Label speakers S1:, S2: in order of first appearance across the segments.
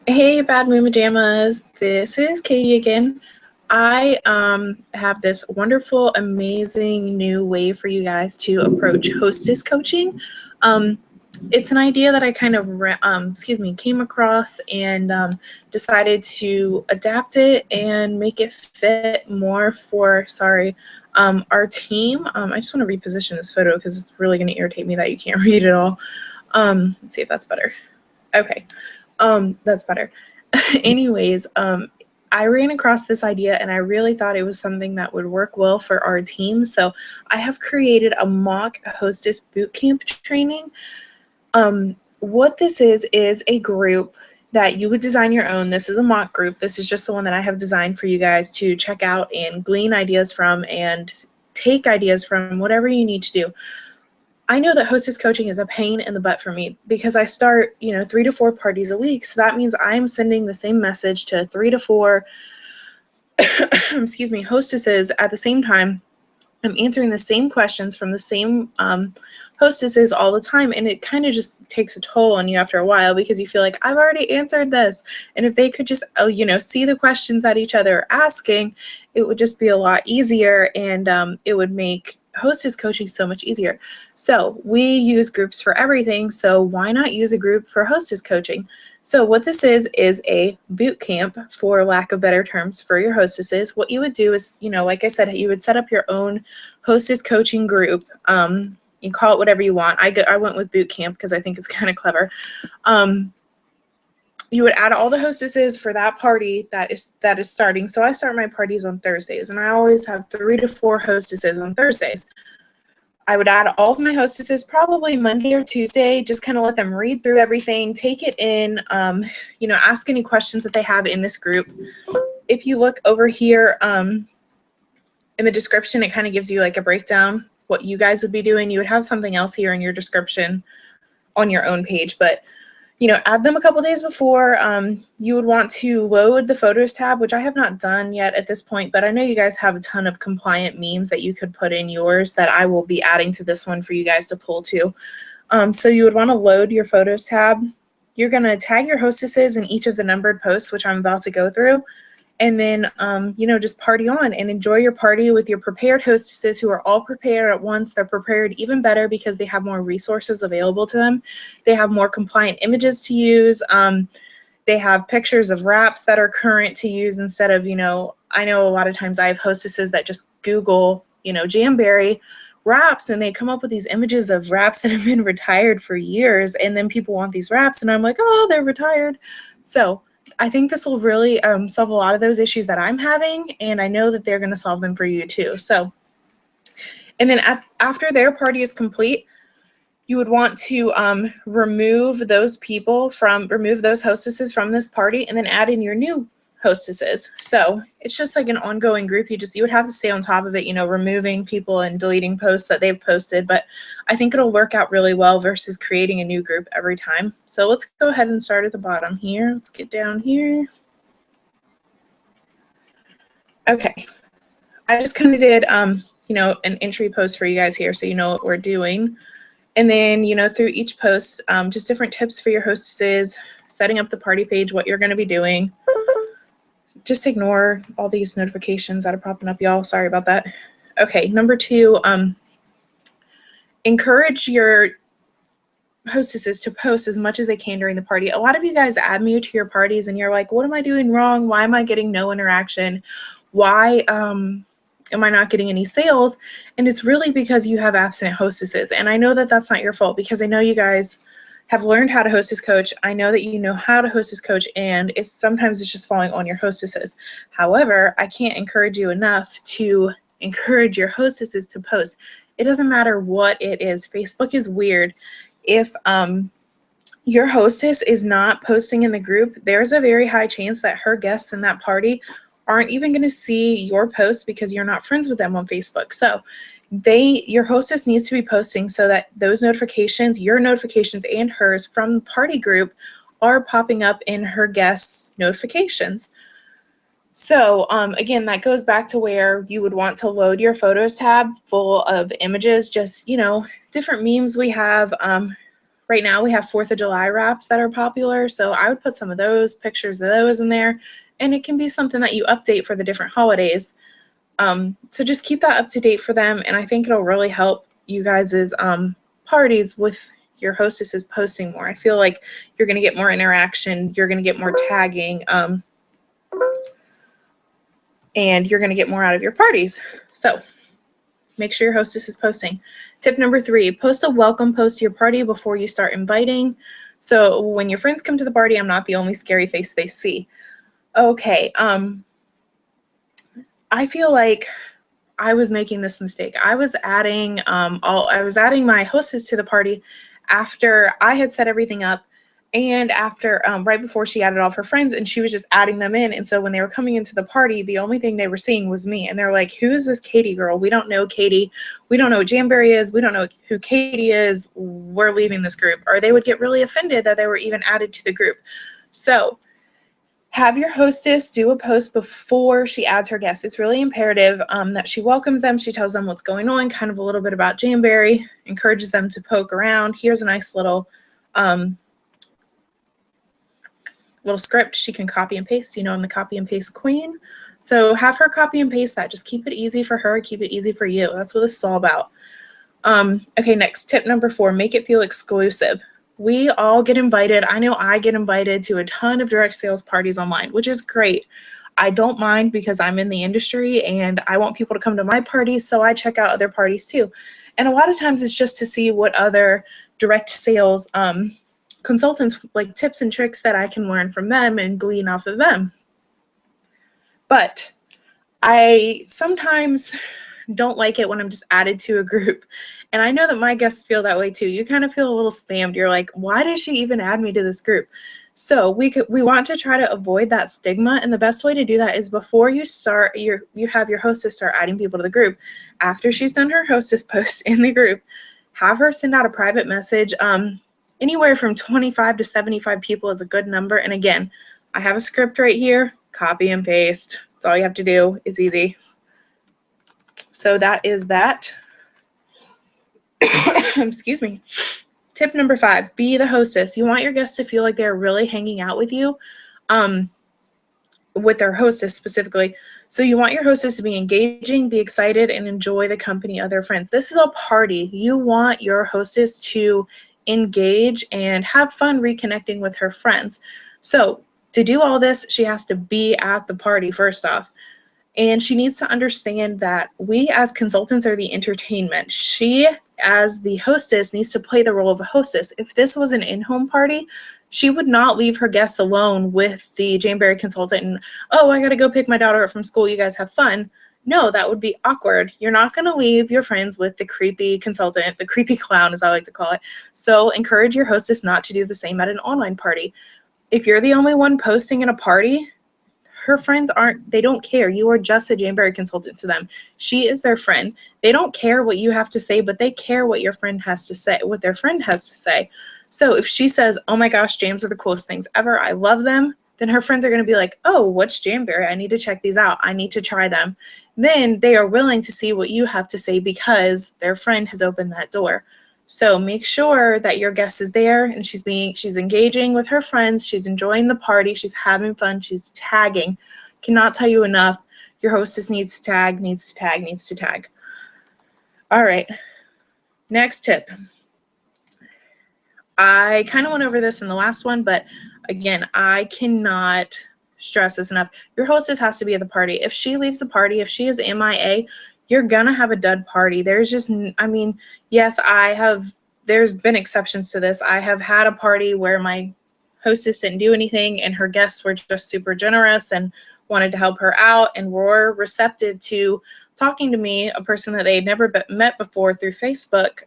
S1: Hey, Bad Moon Pajamas. This is Katie again. I have this wonderful, amazing new way for you guys to approach hostess coaching. Um, it's an idea that I kind of came across and decided to adapt it and make it fit more for our team. I just want to reposition this photo because it's really going to irritate me that you can't read it all. Let's see if that's better. Okay. That's better. Anyways, I ran across this idea and I really thought it was something that would work well for our team. So I have created a mock hostess bootcamp training. What this is a group that you would design your own. This is a mock group. This is just the one that I have designed for you guys to check out and glean ideas from and take ideas from, whatever you need to do. I know that hostess coaching is a pain in the butt for me because I start, 3 to 4 parties a week. So that means I'm sending the same message to 3 to 4, hostesses at the same time. I'm answering the same questions from the same hostesses all the time. And it kind of just takes a toll on you after a while because you feel like I've already answered this. And if they could just, see the questions that each other are asking, it would just be a lot easier and it would make hostess coaching so much easier. So we use groups for everything. So why not use a group for hostess coaching? So what this is a boot camp, for lack of better terms, for your hostesses. What you would do is, like I said, you would set up your own hostess coaching group. You call it whatever you want. I went with boot camp because I think it's kind of clever. You would add all the hostesses for that party that is starting. So I start my parties on Thursdays, and I always have 3 to 4 hostesses on Thursdays. I would add all of my hostesses probably Monday or Tuesday, just kind of let them read through everything, take it in, ask any questions that they have in this group. If you look over here in the description, it kind of gives you like a breakdown, what you guys would be doing. You would have something else here in your description on your own page, but add them a couple days before. You would want to load the photos tab, which I have not done yet at this point, but I know you guys have a ton of compliant memes that you could put in yours that I will be adding to this one for you guys to pull to. So you would want to load your photos tab. You're going to tag your hostesses in each of the numbered posts, which I'm about to go through. And then, just party on and enjoy your party with your prepared hostesses who are all prepared at once. They're prepared even better because they have more resources available to them. They have more compliant images to use. They have pictures of wraps that are current to use instead of, I know a lot of times I have hostesses that just Google, Jamberry wraps, and they come up with these images of wraps that have been retired for years. And then people want these wraps, and I'm like, oh, they're retired. So I think this will really solve a lot of those issues that I'm having, and I know that they're going to solve them for you too. So, and then after their party is complete, you would want to remove those hostesses from this party, and then add in your new hostesses. So it's just like an ongoing group. You would have to stay on top of it, removing people and deleting posts that they've posted. But I think it'll work out really well versus creating a new group every time. So let's go ahead and start at the bottom here. Let's get down here. Okay. I just kind of did, an entry post for you guys here so you know what we're doing. And then, through each post, just different tips for your hostesses, setting up the party page, what you're going to be doing. Just ignore all these notifications that are popping up, y'all. Sorry about that. Okay, number 2, encourage your hostesses to post as much as they can during the party. A lot of you guys add me to your parties and you're like, what am I doing wrong? Why am I getting no interaction? Why am I not getting any sales? And it's really because you have absent hostesses. And I know that that's not your fault because I know you guys have learned how to hostess coach. I know that you know how to hostess coach, and sometimes it's just falling on your hostesses. However, I can't encourage you enough to encourage your hostesses to post. It doesn't matter what it is. Facebook is weird. If your hostess is not posting in the group, there's a very high chance that her guests in that party aren't even going to see your post because you're not friends with them on Facebook. So your hostess needs to be posting so that those notifications, your notifications and hers from the party group, are popping up in her guests' notifications. So again, that goes back to where you would want to load your photos tab full of images, just, different memes we have. Right now we have 4th of July wraps that are popular, so I would put some of those, pictures of those in there, and it can be something that you update for the different holidays. So just keep that up to date for them, and I think it'll really help you guys' parties with your hostesses posting more. I feel like you're going to get more interaction, you're going to get more tagging, and you're going to get more out of your parties. So make sure your hostess is posting. Tip number 3, post a welcome post to your party before you start inviting. So when your friends come to the party, I'm not the only scary face they see. Okay, I feel like I was making this mistake. I was adding my hostess to the party after I had set everything up, and after right before she added all of her friends, and she was just adding them in. And so when they were coming into the party, the only thing they were seeing was me, and they're like, "Who is this Katie girl? We don't know Katie. We don't know what Jamberry is. We don't know who Katie is. We're leaving this group." Or they would get really offended that they were even added to the group. So have your hostess do a post before she adds her guests. It's really imperative that she welcomes them. She tells them what's going on, kind of a little bit about Jamberry, encourages them to poke around. Here's a nice little script she can copy and paste. You know, I'm the copy and paste queen. So have her copy and paste that. Just keep it easy for her. Keep it easy for you. That's what this is all about. Okay, next, tip number 4, make it feel exclusive. We all get invited. I know I get invited to a ton of direct sales parties online, which is great. I don't mind because I'm in the industry and I want people to come to my parties, so I check out other parties too. And a lot of times it's just to see what other direct sales consultants, like tips and tricks that I can learn from them and glean off of them. But I sometimes don't like it when I'm just added to a group. And I know that my guests feel that way too. You kind of feel a little spammed. You're like, why did she even add me to this group? So we want to try to avoid that stigma. And the best way to do that is before you start, you have your hostess start adding people to the group. After she's done her hostess post in the group, have her send out a private message. Anywhere from 25 to 75 people is a good number. And again, I have a script right here, copy and paste. That's all you have to do. It's easy. So that is that. Excuse me. Tip number 5, be the hostess. You want your guests to feel like they're really hanging out with you, with their hostess specifically. So you want your hostess to be engaging, be excited, and enjoy the company of their friends. This is a party. You want your hostess to engage and have fun reconnecting with her friends. So to do all this, she has to be at the party first off. And she needs to understand that we as consultants are the entertainment. She, as the hostess, needs to play the role of a hostess. If this was an in-home party, she would not leave her guests alone with the Jamberry consultant and, oh, I got to go pick my daughter up from school. You guys have fun. No, that would be awkward. You're not going to leave your friends with the creepy consultant, the creepy clown, as I like to call it. So encourage your hostess not to do the same at an online party. If you're the only one posting in a party, her friends they don't care. You are just a Jamberry consultant to them. She is their friend. They don't care what you have to say, but they care what your friend has to say, what their friend has to say. So if she says, oh my gosh, jams are the coolest things ever, I love them, then her friends are going to be like, oh, what's Jamberry? I need to check these out. I need to try them. Then they are willing to see what you have to say because their friend has opened that door. So make sure that your guest is there and she's engaging with her friends. She's enjoying the party. She's having fun. She's tagging. Cannot tell you enough. Your hostess needs to tag, needs to tag, needs to tag. All right. Next tip. I kind of went over this in the last one, but again, I cannot stress this enough. Your hostess has to be at the party. If she leaves the party, if she is MIA, you're going to have a dud party. There's just, I mean, yes, there's been exceptions to this. I have had a party where my hostess didn't do anything and her guests were just super generous and wanted to help her out and were receptive to talking to me, a person that they had never met before through Facebook.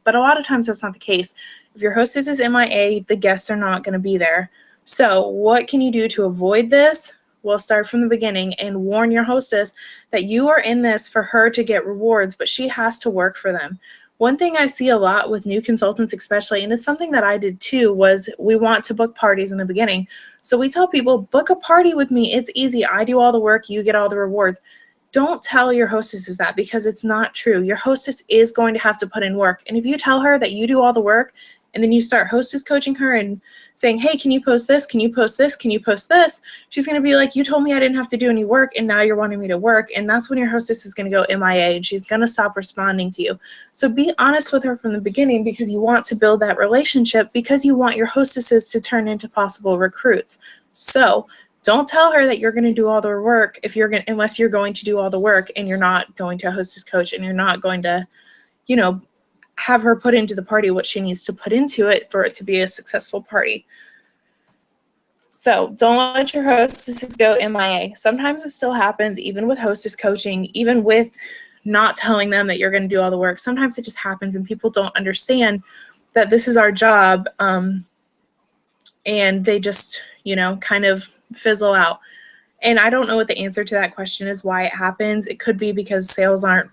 S1: But a lot of times that's not the case. If your hostess is MIA, the guests are not going to be there. So what can you do to avoid this? Well, start from the beginning and warn your hostess that you are in this for her to get rewards, but she has to work for them. One thing I see a lot with new consultants especially, and it's something that I did too, was we want to book parties in the beginning. So we tell people, book a party with me. It's easy. I do all the work. You get all the rewards. Don't tell your hostesses that because it's not true. Your hostess is going to have to put in work. And if you tell her that you do all the work and then you start hostess coaching her and saying, hey, can you post this? Can you post this? Can you post this? She's going to be like, you told me I didn't have to do any work, and now you're wanting me to work. And that's when your hostess is going to go MIA, and she's going to stop responding to you. So be honest with her from the beginning, because you want to build that relationship, because you want your hostesses to turn into possible recruits. So don't tell her that you're going to do all the work unless you're going to do all the work and you're not going to a hostess coach and you're not going to, have her put into the party what she needs to put into it for it to be a successful party. So don't let your hostesses go MIA. Sometimes it still happens, even with hostess coaching, even with not telling them that you're going to do all the work. Sometimes it just happens and people don't understand that this is our job, and they just, kind of fizzle out. And I don't know what the answer to that question is, why it happens. It could be because sales aren't,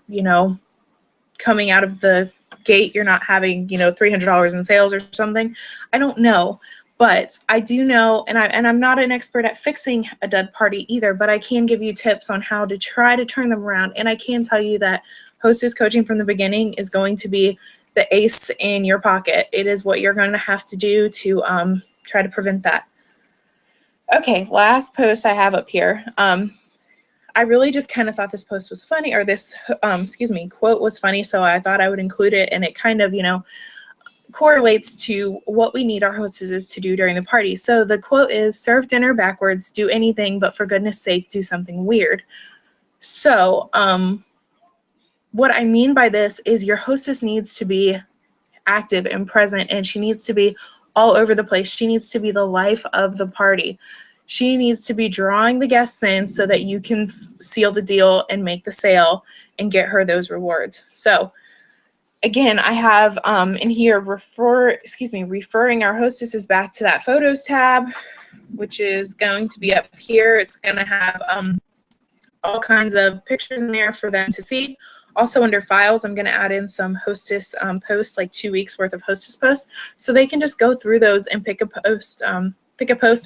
S1: coming out of the gate. You're not having, $300 in sales or something. I don't know. But I do know, and I'm not an expert at fixing a dead party either, but I can give you tips on how to try to turn them around. And I can tell you that hostess coaching from the beginning is going to be the ace in your pocket. It is what you're going to have to do to try to prevent that. Okay, last post I have up here. I really just kind of thought this post was funny, or this, quote was funny, so I thought I would include it, and it kind of, correlates to what we need our hostesses to do during the party. So the quote is, serve dinner backwards, do anything, but for goodness sake, do something weird. So what I mean by this is your hostess needs to be active and present, and she needs to be all over the place. She needs to be the life of the party. She needs to be drawing the guests in so that you can seal the deal and make the sale and get her those rewards. So again, I have in here referring our hostesses back to that photos tab, which is going to be up here. It's going to have all kinds of pictures in there for them to see. Also under files, I'm going to add in some hostess posts, like 2 weeks worth of hostess posts, so they can just go through those and pick a post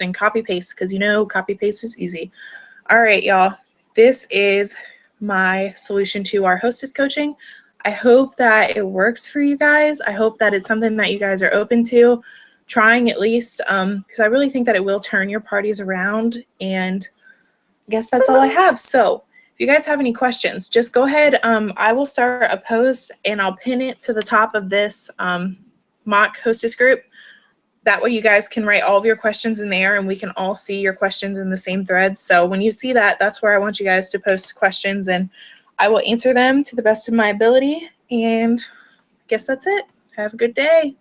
S1: and copy paste, because copy paste is easy. All right, y'all, this is my solution to our hostess coaching. I hope that it works for you guys. I hope that it's something that you guys are open to trying, at least, because I really think that it will turn your parties around. And I guess that's all I have. So if you guys have any questions, just go ahead. I will start a post and I'll pin it to the top of this mock hostess group. That way you guys can write all of your questions in there and we can all see your questions in the same thread. So when you see that, that's where I want you guys to post questions, and I will answer them to the best of my ability. And I guess that's it. Have a good day.